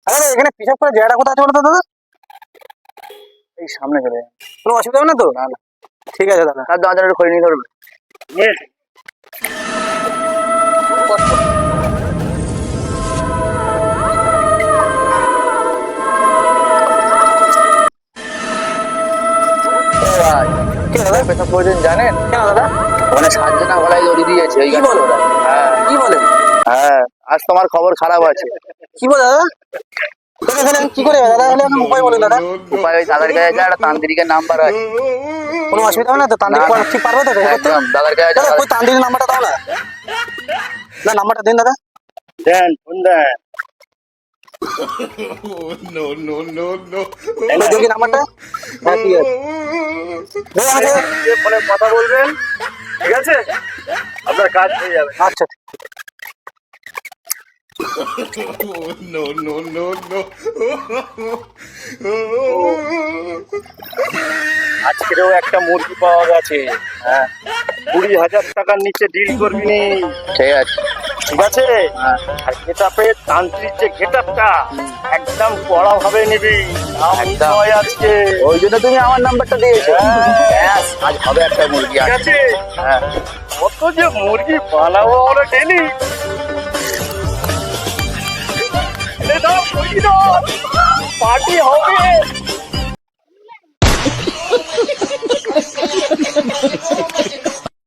দাদা এখানে পিসাব করে জায়গাটা কোথায় আছে বলো তো দাদা? এই সামনে চলে যান। কোনো অসুবিধা হবে না তো? না না, ঠিক আছে দাদা। তার দরজাটা একটু খুলে নিতে পারবে? কি দাদা? পেশাব করেছেন জানেন? কেন দাদা? ওখানে 7 জনা গলায় দড়ি দিয়েছে। ওই কি বলো? হ্যাঁ কি বলেন? হ্যাঁ, আজ তোমার খবর খারাপ আছে। কি বলে দাদা? তাহলে কি করে দাদা? তাহলে এখন উপায় বলে দাদা। উপায় ওই দাদার কাছে যা, একটা তান্ত্রিকের নাম্বার আছে। কোনো অসুবিধা হবে না তো? তান্ত্রিক না, না। ঠিক পারবে তো? একদম দাদার কাছে যা। দাদা ওই তান্ত্রিকের নাম্বারটা দাও না। না নাম্বারটা দিন দাদা। দেন, ফোন দেন। দেখি নাম্বারটা। হ্যাঁ ঠিক আছে। ফোনে কথা বলবেন, ঠিক আছে? আপনার কাজ হয়ে যাবে। আচ্ছা। আজকেরও একটা মুরগি পাওয়া গেছে। হ্যাঁ, 20,000 টাকার নিচে ডিল করবি নি, ঠিক আছে। ঠিক আছে? আর গেটাপের তান্ত্রিক যে গেটাপটা একদম কড়া ভাবে নিবি, নাম একদম। নয় আজকে, ওই জন্য তুমি আমার নাম্বারটা দিয়েছো। হ্যাঁ। ব্যাস, আজ হবে একটা মুরগি। ঠিক আছে? হ্যাঁ, কত যে মুরগি বানাবো আমরা ডেলি। পার্টি হবে।